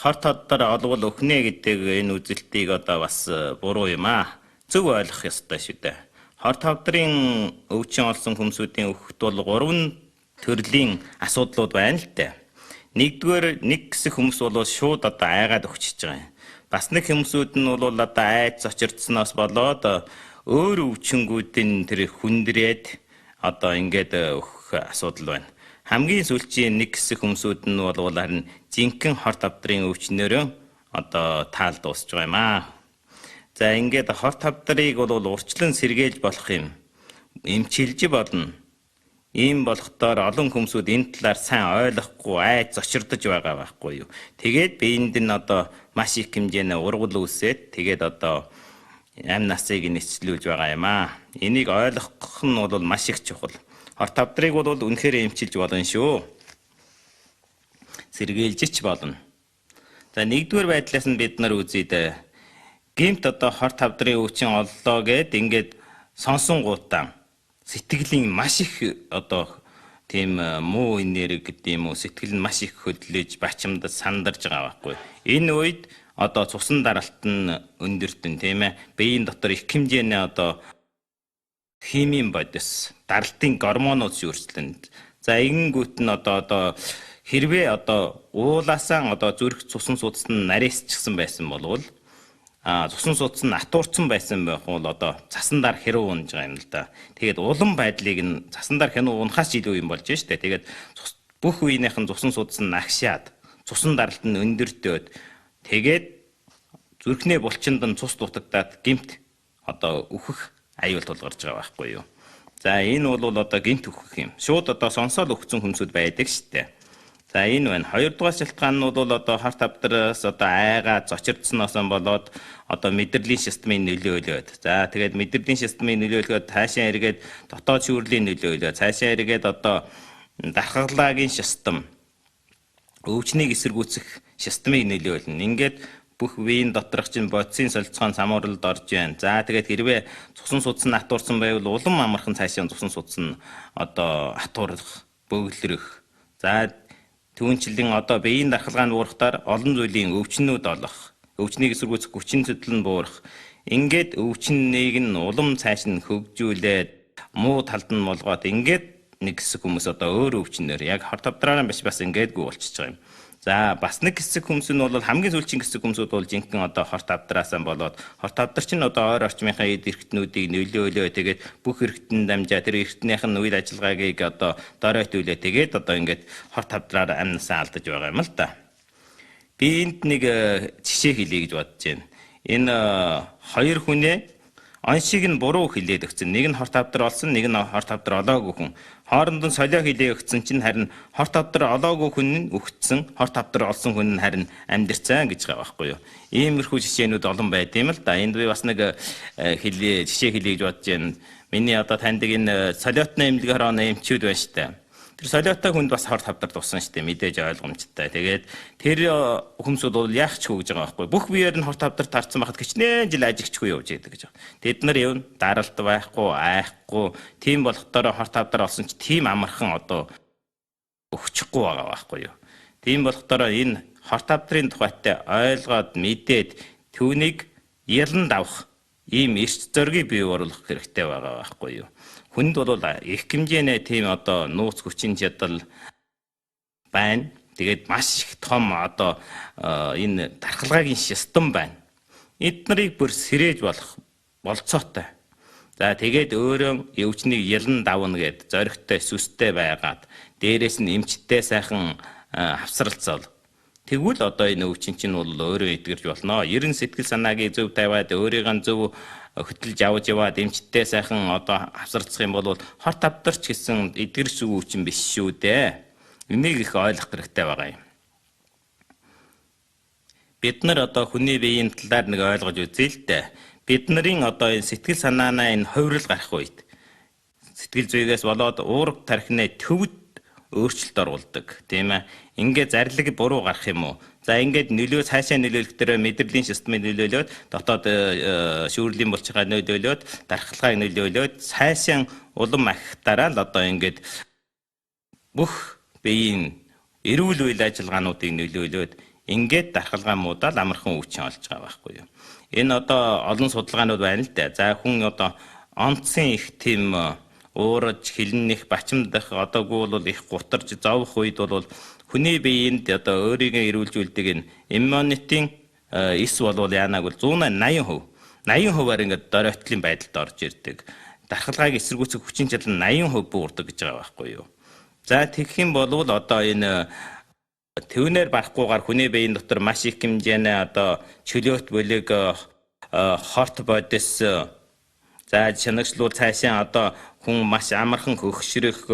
хор тоддор олвол өхнө гэдэг энэ үзэлтийг одоо бас буруу юм аа. Зөв ойлгох ёстой шүү дээ. Хор тоддрын өвчин олсон хүмүүсийн өхөт бол 3 төрлийн асуудлууд байна л дээ. Нэгдүгээр нэг хэсэг хүмүүс бол шууд одоо айгаад өгчөж байгаа юм. Бас нэг хүмүүсүүд нь бол одоо айц зочирдсноос болоод өөр өвчнгүүдийн тэр хүндрээд одоо ингээд өгөх асуудал байна. Хамгийн сүүлийн нэг хэсэг хүмүүсүүд нь бол харин жинхэнэ хор тавдрын өвчнөөрөө одоо таал дуусж байгаа юм аа. За ингээд хор тавдрыг бол урьдчилан сэргийлж болох юм. Эмчилж болно. Ийм болохдоор олон хүмүүсүүд энэ талаар сайн ойлгохгүй айц зочирдож байгаа байхгүй юу. Тэгээд биеинд нь одоо маш их хэмжээний ургал үүсээд тэгээд одоо амь насыг нэвчлүүлж байгаа юм аа. Энийг ойлгох нь бол маш их чухал. Хор тавдрыг бол үнэхээр эмчилж болно шүү. Сэргийлж ч болно. За нэгдүгээр байдлаас нь бид нар үзье. Гэмт одоо хор тавдрын өвчин оллоо гэд ингээд сонсонгуудаа сэтгэлийн маш их одоо тийм муу энерги гэдэг юм уу, сэтгэл нь маш их хөдлөж бачимдад сандарж байгаа байхгүй. Энэ үед одоо цусан даралт нь өндөртөн тийм ээ. Биеийн дотор их хэмжээний одоо химийн бодис, даралтын гормонууд шүүрчлэн. За ингэнгүүт нь одоо хэрвээ одоо уулаасаа одоо зүрх цусан судас нь нарийсчихсан байсан болвол цусан судас нь атуурсан байсан байх бол одоо цаснаар хэрүү унж байгаа юм л да. Тэгээд улам байдлыг нь цаснаар хянуу унахаас илүү юм болж штэ. Тэгээд бүх үеийнхэн цусан судас нь агшаад цусан даралт нь өндөртөөд тэгээд зүрхнээ булчинд нь цус дутагдаад гэмт одоо өөхөх аюул тулгарч байгаа байхгүй юу. За энэ бол одоо гэмт өөхөх юм. Шууд одоо сонсоод өгсөн хүмүүсүүд байдаг штэ. За энэ байна. Хоёрдугаар шалтгаан нь бол одоо хор тавдраас одоо айгаа зочирдсноос болоод одоо мэдрэлийн системийн нөлөөлөд. За тэгээд мэдрэлийн системийн нөлөөлөхөд цаашаа эргээд дотоод шүүрлийн нөлөөлөө. Цаашаа эргээд одоо дархлагын систем, өвчнийг эсэргүүцэх системийн нөлөөлнө. Ингээд бүх биеийн доторх чинь бодисын солилцоон самууралд орж байна. За тэгээд хэрвээ цусан судас нь атуурсан байвал улам амархан цаашаа цусан судас нь одоо атуурах, бөглөрөх. За түүнчлэн одоо биеийн дархалгаанд буурахтаар олон зүйлийн өвчнүүд олох, өвчнийг эсэргүүцэх хүчин сэтэл нь буурах. Ингээд өвчнийг нь улам цааш нь хөгжүүлээд муу талд нь молгоод ингээд нэг хэсэг хүмүүс одоо өөр өвчнөр яг хор тавдраараа биш бас ингээд гүйл болчихж байгаа юм. За бас нэг хэсэг хүмүүс нь бол хамгийн сүүлийн хэсэг хүмүүсүүд бол жинхэнэ одоо хор тавдраасаа болоод хор тавдар чинь одоо ойр орчмынхаа эд эрхтнүүдийг нөлөөлөө тэгээд бүх эрхтэн дамжаа тэр эрхтнийх нь үйл ажиллагаагийг одоо доройтуулээ тэгээд одоо ингээд хор тавдраар амь насаа алдаж байгаа юм л да. Би энд нэг жишээ хэлье гэж бодож байна. Энэ хоёр хүнээ оншиг нь буруу хэлээд өгсөн. Нэг нь хор тавдар олсон, нэг нь хор тавдар олоогүй хүн. Хооронд нь солио хэлээ өгсөн чинь харин хор тавдар олоогүй хүн нь өгцсөн, хор тавдар олсон хүн нь харин амьдрцсан гэж байгаа байхгүй юу. Иймэрхүү жишээнүүд олон байд юм л да. Энд би бас нэг жишээ хэлье гэж бодож байна. Миний одоо таньдаг энэ солиотны эмнэлгээр оноо эмчүүд байна штэ. Тэр солиотой хүнд бас хор тавдар туссан штэ, мэдээж ойлгомжтой. Тэгээд тэр хүмүүсүүд бол яах ч хөөж байгаа байхгүй. Бүх биеэр нь хор тавдар тарцсан байхад гिचнээ жил ажигчгүй явж байдаг гэж байгаа. Тэд нар явна, даралт байхгүй, айхгүй. Тийм болохдоор хор тавдар олсон ч тийм амархан одоо өгчихгүй байгаа байхгүй юу. Тийм болохдоор энэ хор тавдрын тухайтай ойлгоод мэдээд түүнийг ялан давах ийм эрч зоргийг бий оруулах хэрэгтэй байгаа байхгүй юу. Хүнд бол их хэмжээний тийм одоо нууц хүчин чадал байна. Тэгээд маш их том одоо энэ дархлагын систем байна. Эднэрийг бүр сэрээж болох болцоотой. За тэгээд өөрөө өвчнийг ялан давна гэд зоригтой сүстэй байгаад дээрээс нь эмчтэй сайхан хавсралцал. Тэгвэл одоо энэ өвчин чинь бол өөрөө эдгэрж болно. Ерэн сэтгэл санаагийн зөв тавиад өөрийн зөв хөтлж авч яваад эмчтэй сайхан одоо хавсарцах юм бол хор тавдарч гэсэн эдгэрч өвчин биш шүү дээ. Энийг их ойлгох хэрэгтэй байгаа юм. Бид нар одоо хүний биеийн талаар нэг ойлгож үзье л дээ. Бид нарын одоо энэ сэтгэл санаанаа энэ хувирал гарах үед сэтгэл зүйгээс болоод уурга тархины төвд өөрчлөлт оруулдаг тийм ээ. Ингээд зарлиг буруу гарах юм уу? За ингээд нөлөө цаашаа нөлөөлөх дээр мэдрэлийн системийг нөлөөлөөд дотоод шүүрлийн булчиргаа нөлөөлөөд дархлагыг нөлөөлөөд цаашаа улам ахихтараа л одоо ингээд бүх биеийн эрүүл үйл ажиллагаануудыг нөлөөлөөд ингээд дархалгаа муудаал амархан өвчин олж байгаа байхгүй юу. Энэ одоо олон судалгаанууд байна л да. За хүн одоо онцгийн их тийм уураж, хилнэх, бачимдах, одоогүй бол их гутарж, зовх үед бол хүний биеинд одоо өөрийгөө эрүүлжүүлдэг энэ иммунитийн эс болвол яанаг бол 180%. 80%-аар ингээд доройтлын байдалд орж ирдэг. Дархалгааг эсэргүүцэх хүчин чадал 80% буурдаг гэж байгаа байхгүй юу. За тэгэх юм бол одоо энэ төвнөр барахгүйгээр хүний биеийн дотор маш их хэмжээний одоо чөлөөт бүлэг, хорт бодис, за чанагшлуул цаашаа одоо хүн маш амархан хөгшрөх,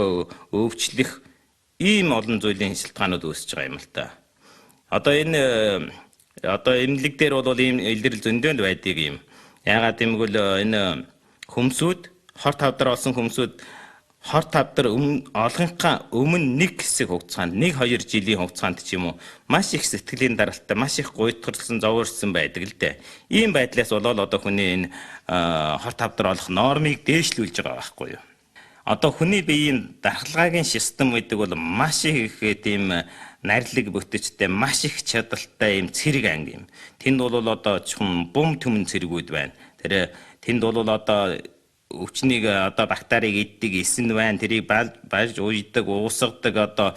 өвчлөх ийм олон зүйлийн шалтгаанууд үүсэж байгаа юм л та. Одоо энэ эмнэлэг дээр бол ийм илрэл зөндөө л байдаг юм. Яагаад гэвэл энэ хөмсүүд, хорт хавдар олсон хөмсүүд хорт хавдар олгынхаа өмнө нэг хэсэг хугацаанд 1-2 жилийн хугацаанд ч юм уу маш их сэтгэлийн даралтай, маш их гуйдгарсан, зовоорсон байдаг л дээ. Ийм байдлаас болоод одоо хүний энэ хорт хавдар олох нормыг дээшлүүлж байгаа байхгүй юу. Одоо хүний биеийн дархалгаагийн систем гэдэг бол маш их тийм нарилэг бүтцтэй, маш их чадaltaй юм цэрэг анги юм. Тэнд бол одоо чухам бум төмөн цэргүүд байна. Тэнд бол одоо өвчнийг одоо бактерийг иддэг эсэн байна. Тэрийг баж уйдаг, уусгадаг одоо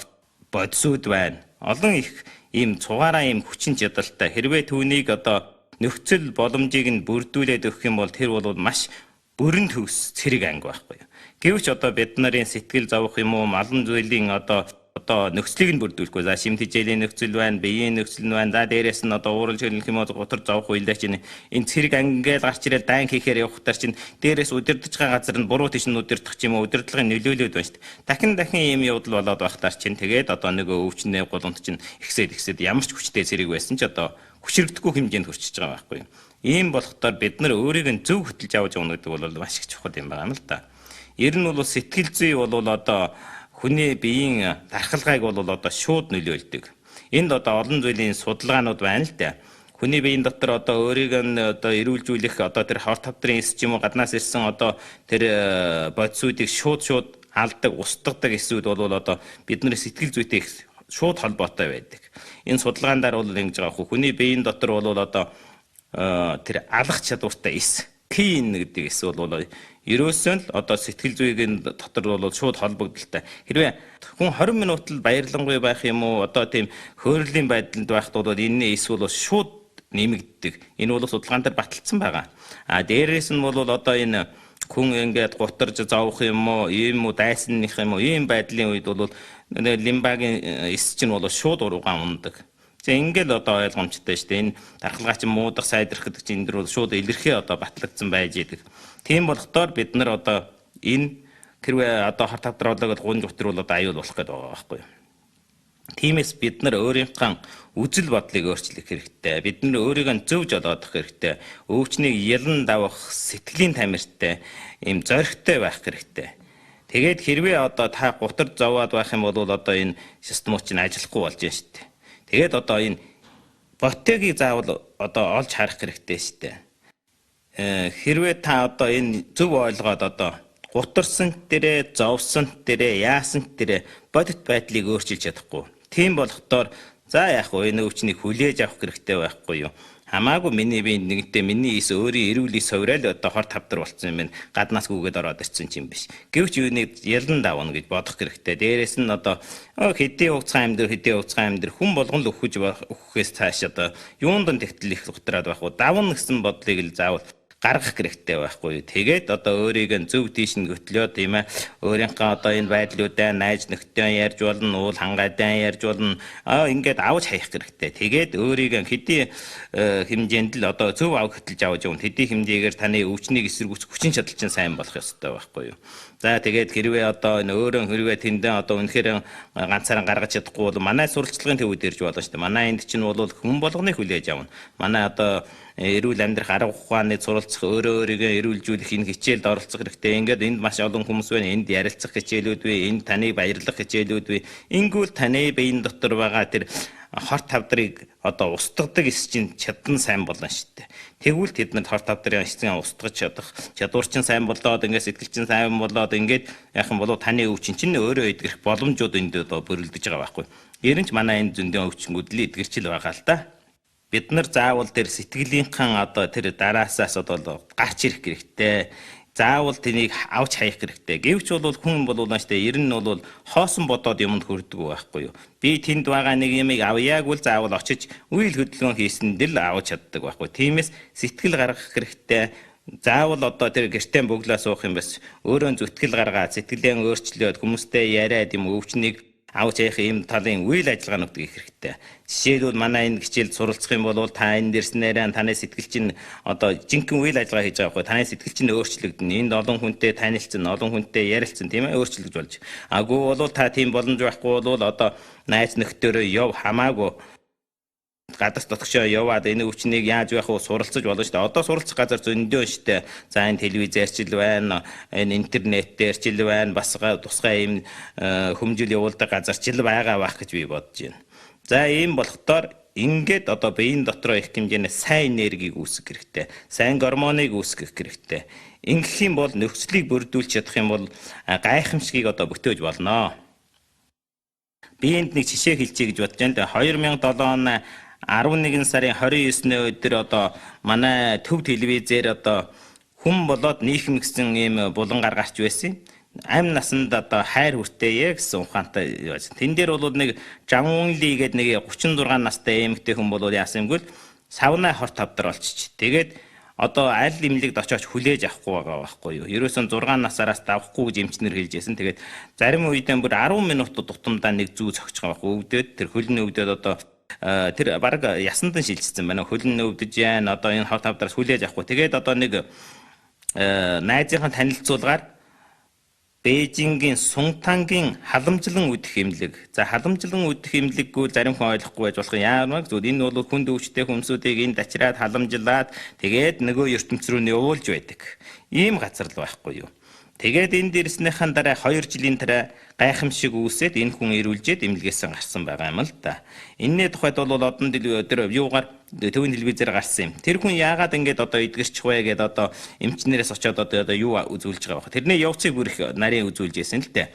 бодисууд байна. Олон их ийм цугаараа ийм хүчин чадалтай. Хэрвээ түүнийг одоо нөхцөл боломжийг нь бүрдүүлээд өгөх юм бол тэр бол маш бүрэн төгс цэрэг анги байхгүй юу. Гэвч одоо бид нарын сэтгэл зовох юм уу, малан зүйлийн одоо нөхцөлийг нь бүрдүүлэхгүй. За шимт хичээлийн нөхцөл байна, биеийн нөхцөл байна. За дээрээс нь одоо уурал шилнэх юм уу, гутар зовох үйлдэ чинь энэ цэрэг ангиэл гарч ирэл дайн хийхээр явахтаар чинь дээрээс удирдах газар нь буруу тийш нь удирдах юм уу, удирдлагын нөлөөлөд байна шүү дээ. Дахин ийм явдал болоод байхтаар чинь тэгээд одоо нэг өвчнээ голомт чинь ихсээд ямар ч хүчтэй цэрэг байсан ч одоо хүчрэгдэхгүй хэмжээнд хүрчихэж байгаа байхгүй юу. Ийм болохдоор бид нар өөрийг нь зөв хөтлж авч явна гэдэг бол маш их чухал юм байна л да. Ер нь бол сэтгэл зүй бол одоо хүний биеийн дархалгааг бол одоо шууд нөлөөлдөг. Энд одоо олон зүйлийн судалгаанууд байна л да. Хүний биеийн дотор одоо өөрийг нь одоо эрүүлжүүлэх одоо тэр хорт хавдрын эс ч юм уу гаднаас ирсэн одоо тэр бодисуудыг шууд алдаг, устгадаг эсүүд бол одоо бидний сэтгэл зүйтэй шууд холбоотой байдаг. Энэ судалгаанаар бол ингэж байгаа хүний биеийн дотор бол одоо тэр алах чадвартай эс кин гэдэг эс бол ерөөсөө л одоо сэтгэл зүйн дотор бол шууд холбогдолтой. Хэрвээ хүн 20 минут л баярлангүй байх юм уу одоо тийм хөөрлийн байдалд байхад бол энэ эс бол шууд нэмэгддэг. Энэ бол судалгаан дээр баталсан байгаа. Дээрээс нь бол одоо энэ хүн ингээд гутарж зовох юм уу, ийм үү дайсных юм уу, ийм байдлын үед бол лимбагийн эс чинь бол шууд уруугаан ундаг. За ингээл одоо ойлгомжтой шүү дээ. Энэ дархалгаа чинь муудах, сайдрах гэдэг чинь энэ дөр бол шууд илэрхээ одоо батлагдсан байж идэг. Тийм болохоор бид нар одоо энэ хэрвээ одоо хорт хавдар болоод гунж утар бол одоо аюул болох гэдэг байгаа байхгүй юу. Тиймээс бид нар өөрийнхөө үзэл бодлыг өөрчлөх хэрэгтэй. Бид нар өөрийгөө зөв жолоодох хэрэгтэй. Өвчнийг ялан давах сэтгэлийн тамиртай, ийм зоригтой байх хэрэгтэй. Тэгээд хэрвээ одоо та гутар зовоод байх юм бол одоо энэ системууд чинь ажиллахгүй болж байна шүү дээ. Тэгээд одоо энэ ботегийг заавал одоо олж харах хэрэгтэй шүү дээ. Хэрвээ та одоо энэ зөв ойлгоод одоо гутарсан дээрээ, зовсон дээрээ, яасан дээрээ бодит байдлыг өөрчилж чадахгүй. Тийм болохоор за яг уу энэ өвчнийг хүлээж авах хэрэгтэй байхгүй юу? Хамаагүй миний биед нэгтэй миний эс өөрийн эрүүл эс хуврал одоо хорт хавдар болсон юм байна. Гаднаас гүгээд ороод ирсэн юм биш. Гэвч юуныг ялан давна гэж бодох хэрэгтэй. Дээрээс нь одоо хэдийн хугацаан амьдр хүн болгон л өгөхөөс цааш одоо юунд нь тэгтэл их утраад байх уу? Давна гэсэн бодлыг л заавал гаргах хэрэгтэй байхгүй юу. Тэгээд одоо өөрийг зөв тийш нь хөтлөө тийм ээ. Өөрийнхөө одоо энэ байдлуудаа найз нөхдөд ярьж болно, уул хангайдаа ярьж болно. Ингээд авч хаях хэрэгтэй. Тэгээд өөрийг хэдийн хэмжээнд л одоо зөв ав хөтлж авч явна. Хэдийн хэмжээгээр таны өвчнийг эсэргүүцэх хүчин чадал чинь сайн болох ёстой байхгүй юу. За тэгээд хэрвээ одоо энэ өөрөө хэрвээ тэндээ одоо үнэхээр ганцаараа гаргаж чадахгүй бол манай сурвалжлагын төвөд ирж болно шүү дээ. Манай энд чинь бол хүн болгоныг хүлээж авна. Манай одоо эрүүл амьдрах арга ухааны суралцах өөрийгөө эрүүлжүүлэх энэ хичээлд оролцох хэрэгтэй. Ингээд энд маш олон хүмүүс байна. Энд ярилцах хичээлүүд бий, энд таныг баярлах хичээлүүд бий. Ингүүл таны биеийн дотор байгаа тэр хорт хавдрыг одоо устгадаг эс чинь чадан сайн болно шүү дээ. Тэгвэл тэднэрт хорт хавдрын эсцэн устгаж чадах чадвар чинь сайн болоод ингээд сэтгэл чинь сайн болоод ингээд яахан болов таны өвчин чинь өөрөө идэх боломжууд энд одоо бүрэлдэж байгаа байхгүй. Ер нь ч манай энэ зөндөө өвчнгүүд л эдгэрчил байгаа л да. Бид нар заавал тэр сэтгэлийнхэн одоо тэр дараасаас одоо гарч ирэх хэрэгтэй. Заавал тэнийг авч хаях хэрэгтэй. Гэвч бол хүн бол нааштай ер нь бол хоосон бодоод юмд хүрдэг байхгүй юу. Би тэнд байгаа нэг юмыг авъяаг бол заавал очиж үйл хөдөлгөөн хийсэн дэл авч чаддаг байхгүй. Тиймээс сэтгэл гаргах хэрэгтэй. Заавал одоо тэр гэртээ бөглөө суух юм бас өөрөө зүтгэл гаргаад сэтгэлээ өөрчлөөд хүмүүстэй яриад юм өвчнийг авч яах юм талын үйл ажиллагаанууд хийх хэрэгтэй. Жишээлбэл манай энэ хичээлд суралцах юм бол та энэ дэрснээрээ таны сэтгэл чинь одоо жинхэнэ үйл ажиллагаа хийж байгаа байхгүй. Таны сэтгэл чинь өөрчлөгдөнө. Энд олон хүнтэй танилцсан, олон хүнтэй ярилцсан тийм ээ өөрчлөгдөж болж. Агуу бол та тийм боломж байхгүй бол одоо найз нөхдөөрөө яв хамаагүй гадарт дотгошоо яваад энэ өвчнийг яаж байх вэ суралцаж болно шүү дээ. Одоо суралцах газар зөндөө шүү дээ. За энэ телевизээрчил байна, энэ интернетээр ч ил байна, бас тусгай ийм хөмжил явуулдаг газарчил байгаа байх гэж би бодож байна. За ийм болохдоор ингээд одоо биеийн дотроо их хэмжээний сайн энергийг үүсгэх хэрэгтэй. Сайн гормоныг үүсгэх хэрэгтэй. Ингэх юм бол нөхцөлийг бүрдүүлж чадах юм бол гайхамшигыг одоо бүтээж болно. Би энд нэг жишээ хэлчихье гэж бодож байна. 2007 оны 11 сарын 29-ний өдөр одоо манай төв телевизээр одоо хүн болоод нийхэм гэсэн ийм булангаар гарч байсан. Амь насанд одоо хайр хүртээе гэсэн ухаантай байсан. Тэн дээр бол нэг Жамунли гэдэг нэг 36 настай эмэгтэй хүн болоод яасан юмгүй савна хорт тавдар олчиж. Тэгээд одоо аль имлэгд очиж хүлээж авахгүй байгаа байхгүй юу. Ерөөсөн 6 насараас давахгүй гэж эмчнэр хэлж байсан. Тэгээд зарим үедээ бүр 10 минутад тутамдаа нэг зүү цогч байгаа байхгүй. Өвдөд тэр хөлн өвдөд одоо тэр баг ясандан шилжсэн байна. Хөлн өвдөж яана одоо энэ хот тавдараас хүлээж авахгүй. Тэгээд одоо нэг найзынхаа танилцуулгаар Бээжингийн Сунтангийн халамжлан үдэх эмнэлэг. За халамжлан үдэх эмнэлэггүй зарим хүн ойлгохгүй байж болох яамаг зүйл энэ бол хүнд өвчтэй хүмүүсүүдийг энд ачраад халамжлаад тэгээд нөгөө ертөнц рүү явуулж байдаг. Ийм газар л байхгүй юу. Тэгээд энэ дэрснийхэн дараа 2 жилийн дараа гайхамшиг үүсээд энэ хүн ирүүлжээд эмнэлгээс гарсан байгаа юм л да. Энэний тухайд бол одон өдөр юугаар төвийн телевизээр гарсан юм. Тэр хүн яагаад ингэж одоо эдгэрчих вэ гэдээ одоо эмчнэрээс очиод одоо юу үзүүлж байгаа вэ? Тэрний явцыг бүр их нарийн үзүүлж байсан л дээ.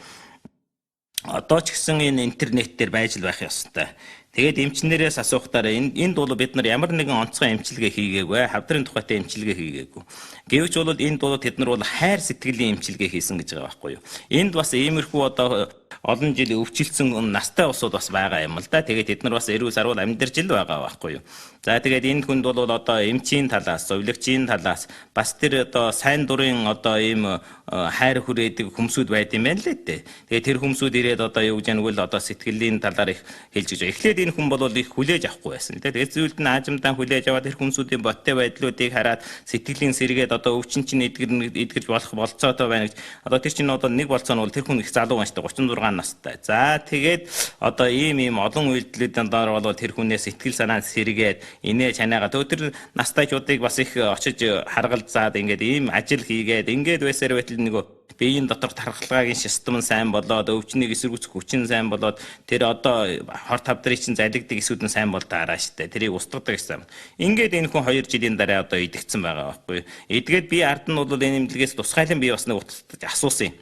Одоо ч гэсэн энэ интернет дээр байж л байх ёстой. Тэгээд эмчнэрээс асуухтаар энд бол бид нар ямар нэгэн онцгой эмчилгээ хийгээгүй, хавдрын тухайтай эмчилгээ хийгээгүй. Гэвч бол энд бол тэд нар бол хайр сэтгэлийн эмчилгээ хийсэн гэж байгаа байхгүй юу. Энд бас иймэрхүү одоо олон жил өвчлсөн настай усуд бас байгаа юм л да. Тэгээд тэд нар бас эрүүл сарвал амьдарч л байгаа байхгүй юу. За тэгээд энэ хүнд бол одоо эмчийн талаас, зөвлөгчийн талаас бас тэр одоо сайн дурын одоо ийм хайр хүрээдэг хүмүүсүүд байд юм байна л дээ. Тэгээд тэр хүмүүсүүд ирээд одоо юу гэж яангүй л одоо сэтгэлийн талаар их хэлж гэж. Эхлээд энэ хүн бол их хүлээж авахгүй байсан. Тэгээд зүйлд нь аажимдаа хүлээж аваад тэр хүмүүсүүдийн боттой байдлуудыг хараад сэтгэлийн сэргээд одоо өвчин чинь эдгэрж болох болцоотой байна гэж. Одоо тэр чинь одоо нэг болцоо нь бол тэр хүн их залуу байна шүү дээ 36 настай. За тэгээд одоо ийм олон үйлдэлүүдийн доор бол тэр хүнээс сэтгэл санаа сэргээд инээ чанаагаа тэр настайчуудыг бас их очиж харгалзаад ингээд ийм ажил хийгээд ингээд байсаар байтал нөгөө биеийн дотор тархалгаагийн систем нь сайн болоод өвчнийг эсэргүүцэх хүчин сайн болоод тэр одоо хор тавдрыг чинь залгидаг эсүүд нь сайн бол дараа штэ тэрийг устгадаг гэсэн. Ингээд энэ хүн 2 жилийн дараа одоо идэгцэн байгаа байхгүй. Эдгээд би ард нь бол энэ эмнэлгээс тусгайлан би бас нэг утастаж асуусан юм.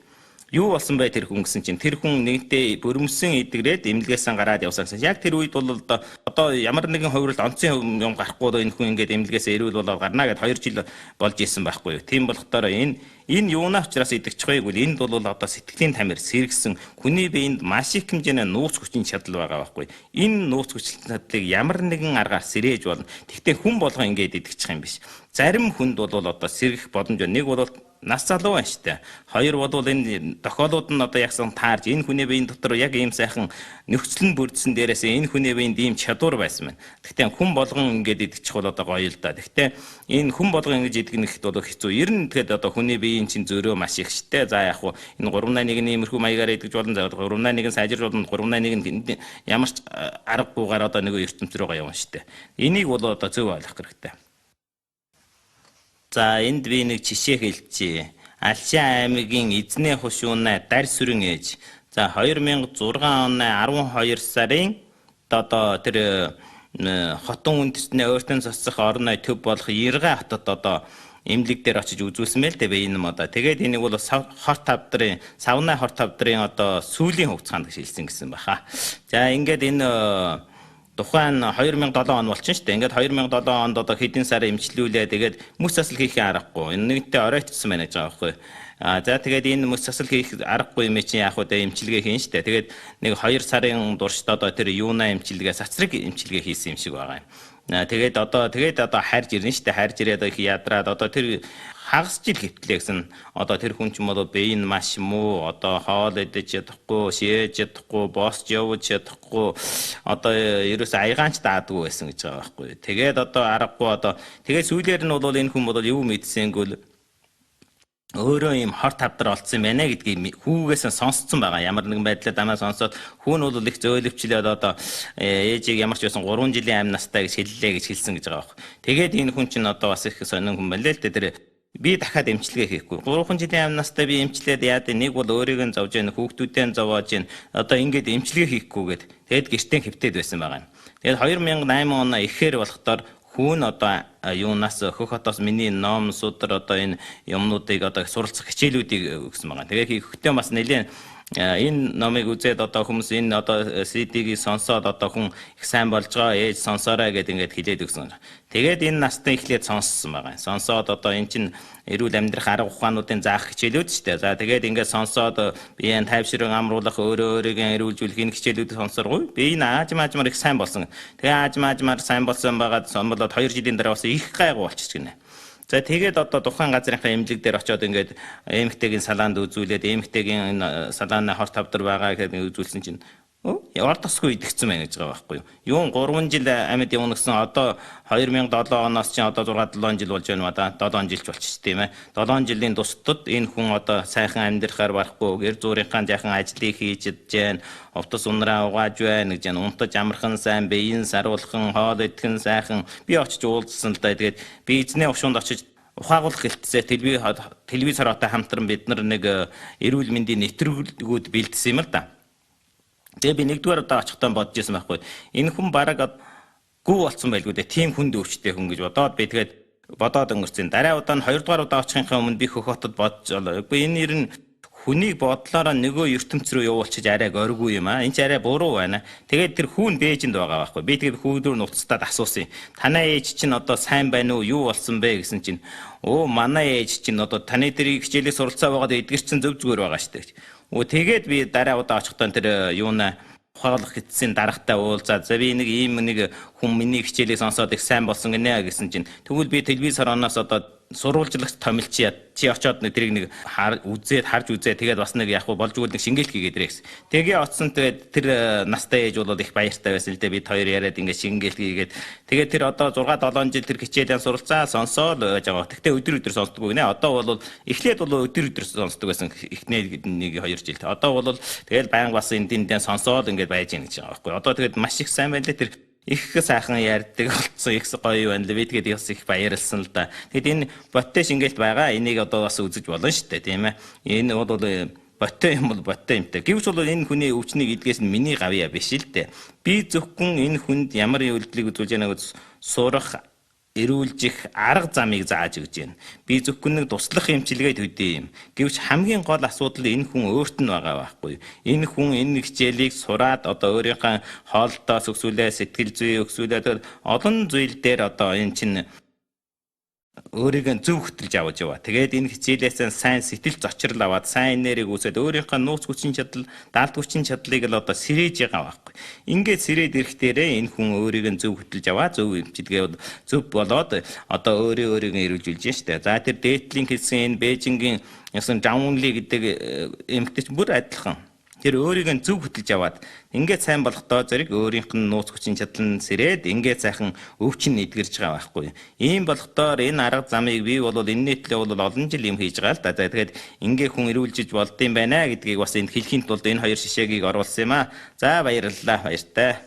Юу болсон бай тэр хүн гэсэн чинь тэр хүн нэгдээ бөрөмсөн идэгрээд эмнэлгээс гараад явсан гэсэн. Яг тэр үед бол одоо ямар нэгэн хувиралд онцгийн юм гарахгүй доо энэ хүн ингээд эмнэлгээс эрүүл болоод гарна гэд 2 жил болж исэн байхгүй юу. Тийм болохоор энэ юунаа учраас идэгчих вэ гэвэл энд бол одоо сэтгэлийн тамир сэргсэн хүний биед маш их хэмжээний нууц хүчин чадал байгаа байхгүй. Энэ нууц хүчин чадлыг ямар нэгэн аргаар сэрээж болно. Тэгвэл хүн болгоо ингээд идэгчих юм биш. Зарим хүнд бол одоо сэргэх боломж нэг бол нас залуу байна штэ. Хоёр бол энэ тохиолдлууд нь одоо ягсан таарж энэ хүний биеийн дотор яг ийм сайхан нөхцөл нь бүрдсэн дээрээс энэ хүний биеинд ийм чадвар байсан байна. Гэхдээ хүн болгон ингээд идэгчих бол одоо гоё л да. Гэхдээ энэ хүн болгон ингэж идэгнэхэд бол хэцүү. Ер нь тэгэхэд одоо хүний биеийн чинь зөрөө маш их штэ. За яг хуу энэ 381 иймэрхүү маягаар идэж болно. 381 сайжирч болно. 381 ямар ч аргагүйгээр одоо нэг ертөнц рүү явна штэ. Энийг бол одоо зөв ойлгох хэрэгтэй. За энд би нэг жишээ хэлчихье. Алшаа аймгийн эзний хушууна дар сүрэн ээж. За 2006 оны 12 сарын одоо тэр хотон үндэстний ойртон засах орны төв болох Иргэ хотод одоо эмнэлэг дээр очиж үзүүлсэн мэйл дээ бие юм одоо. Тэгээд энийг бол хор тавдрын савна хор тавдрын одоо сүүлийн хугацаанд шилжсэн гэсэн баха. За ингээд энэ тухайн 2007 он болчихно шүү дээ. Ингээд 2007 онд одоо хэдэн сар эмчлүүлээ. Тэгээд мөс засал хийхээ аргагүй. Энэ нэгтэй оройтсон байна гэж байгаа байхгүй. За тэгээд энэ мөс засал хийх аргагүй юм чинь яг удаа эмчилгээ хийн шүү дээ. Тэгээд нэг 2 сарын туршид одоо тэр юуна эмчилгээ, сацраг эмчилгээ хийсэн юм шиг байгаа юм. Тэгээд одоо харж ирнэ шүү дээ. Харж ирээд их ядраад одоо тэр хагас жил хэвтлээ гэсэн одоо тэр хүн ч юм бол бие нь маш муу одоо хоол идэж чадахгүй, шээж чадахгүй, босч явж чадахгүй одоо ерөөсөө аягаанч даадгүй байсан гэж байгаа байхгүй. Тэгээд одоо аргагүй одоо тэгээд сүүлээр нь бол энэ хүн бол юу мэдсэнгүүл өөрөө юм хор тавдар олцсон байна гэдгийг хүүгээс нь сонсцсон байгаа. Ямар нэгэн байдлаар дамаа сонсоод хүн бол их зөөлөвчлээд одоо ээжийг ямар ч байсан 3 жилийн амь настай гэж хэллээ гэж хэлсэн гэж байгаа байхгүй. Тэгээд энэ хүн чинь одоо бас их сонин хүн байна л дээ. Тэр би дахиад эмчилгээ хийхгүй. 3 жилийн амь настай би эмчлээд яад нэг бол өөрийгөө зовж яана, хүүхдүүдээ зовоож яана. Одоо ингээд эмчилгээ хийхгүйгээд тэгэд гэртээ хэвтээд байсан байгаа юм. Тэгээд 2008 он ихээр болохдоор хүн одоо юунаас хөх хотоос миний ном судар одоо энэ юмнуудыг одоо суралцах хичээлүүдийг өгсөн байгаа. Тэгээ хөтөө бас нэлээд энэ номыг үзээд одоо хүмүүс энэ одоо CD-г сонсоод одоо хүн их сайн болж байгаа ээж сонсоорой гэдээ ингээд хэлээд өгсөн. Тэгээд энэ настай эхлээд сонссон байгаа. Сонсоод одоо эн чинь эрүүл амьдрах арга ухаануудын заах хичээлүүд шүү дээ. За тэгээд ингээд сонсоод биеийн тайвшрыг амруулах өөрийгөө эрүүлжүүлэх энэ хичээлүүдийг сонсоргүй. Би энэ аажмаар их сайн болсон. Тэгээ аажмаар сайн болсон байгаад сонболоод 2 жилийн дараа бас их гайгүй болчих гинэ. За тэгээд одоо тухайн газрынхаа эмнэлэг дээр очиод ингээд эмэгтэйгийн салаанд үзүүлээд эмэгтэйгийн энэ салааны хор тавдар байгаа гэдэг үзүүлсэн чинь ордосгүй идэгцэн байна гэж байгаа байхгүй юу. Юун 3 жил амьд явна гэсэн одоо 2007 оноос чинь одоо 6-7 жил болж байна да. 7 жилч болчих тийм ээ. 7 жилийн тусдад энэ хүн одоо сайхан амьдрахаар барахгүй гэр зүрийнхаа жаахан ажлыг хийж идэж, овтос унраа угааж байна гэж унтаж амархан сайн биеийн саруулхан хоол идэхэн сайхан би очиж уулзсан л да. Тэгээд би эзнээ овшуунд очиж ухаагуулах хэлтсээ телевизороотой хамтран бид нар нэг эрүүл мэндийн нэвтрүүлгүүд бэлдсэн юм л да. Тэгээ би нэгдүгээр удаа очихтаа бодож байсан байхгүй. Энэ хүн бараг гүү болсон байлгүй дээ. Тим хүнд өвчтэй хүн гэж бодоод би тэгээд бодоод өнгөрсөн. Дараа удаа нь 2 дугаар удаа очихынхаа өмнө би хөх хотод бодож олоо. Үгүй энэ ер нь хүнийг бодлороо нөгөө ертөнц рүү явуулчих арай горгүй юм аа. Энд ч арай буруу байна. Тэгээд тэр хүүн бэжэнд байгаа байхгүй. Би тэгээд хүүдрөө нуцтаад асуусан. Танай ээж чинь одоо сайн байна уу? Юу болсон бэ гэсэн чинь манай ээж чинь одоо таны тэр хичээлээ суралцаа байгаад эдгэрсэн зөв зүгээр байгаа шүү дээ. Тэгээд би дараа удаа очихтаа тэр юуна ухаалах хэдсийн дарагтай уулзаад за би нэг хүн миний хичээлийг сонсоод их сайн болсон гинэ гэсэн чинь тэгвэл би телевизороноос одоо сурвалжлагч томилч чи очоод тэрийг нэг харж үзээ тэгээд бас нэг яг болж өгөл нэг шингээлт хийгээд ирээ гэсэн. Тэгээ оцсон тэгээд тэр настай ээж бол их баяртай байсан л дээ бид хоёр яриад ингээд шингээлт хийгээд тэгээд тэр одоо 6-7 жил тэр хичээлийн суралцаа сонсоод байж байгаа. Тэгтээ өдөр сонсдоггүй нэ. Одоо бол эхлээд бол өдөр сонсдог байсан эхнээ нэг 2 жил. Одоо бол тэгээд баян бас эндээ сонсоод ингээд байж гин гэж байгаа байхгүй. Одоо тэгээд маш их сайн байна лээ тэр их сайхан ярьдаг болсон их гоё байна л би тэгээд бас их баярлсан л да. Тэгэд энэ боттой шингээлт байгаа. Энийг одоо бас үзэж болно шүү дээ, тийм ээ. Энэ бол боттой юм бол боттой юмтай. Гэвч бол энэ хүний өвчнийг эдгээс нь миний гавьяа биш л дээ. Би зөвхөн энэ хүнд ямар үйлдэлийг үзүүлж байгааг сурах эрүүлжих арга замыг зааж өгч байна. Би зөвхөн нэг туслах эмчилгээ төдий юм. Гэвч хамгийн гол асуудал энэ хүн өөрт нь байгаа байхгүй юу? Энэ хүн энэ хичээлийг сураад одоо өөрийнхөө хоолтоос өсвөлээ сэтгэл зүй өсвөлээ олон зүйл дээр одоо энэ чинь өөрийгөө зөв хөтлж авч яваа. Тэгээд энэ хичээлээс сайн сэтгэл зочрол аваад сайн энергийг үүсээд өөрийнхөө нууц хүчин чадал, даалт хүчин чадлыг л одоо сэрээж байгаа байхгүй. Ингээд сэрээд ирэхтээрээ энэ хүн өөрийгөө зөв хөтлж аваа, зөв эмчилгээ зөв болоод одоо өөрийгөө эрүүлжүүлж штэ. За тэр дээдлийн хэлсэн энэ Бээжингийн ясан Жаунли гэдэг эмэгтэйч бүр адилхан. Тэр өөрийгөө зөв хөтлж аваад ингээд сайн болохдоо зэрэг өөрийнх нь нууц хүчин чадал нь сэрээд ингээд сайхан өвчин эдгэрж байгаа байхгүй. Ийм болохдоор энэ арга замыг би бол энэ нийтлээ бол олон жил юм хийж байгаа л да. Тэгээд ингээд хүн эрүүлжиж болд юм байна гэдгийг бас энд хэлхийн тулд энэ 2 шишээгийг оруулсан юм аа. За баярлалаа баяртай.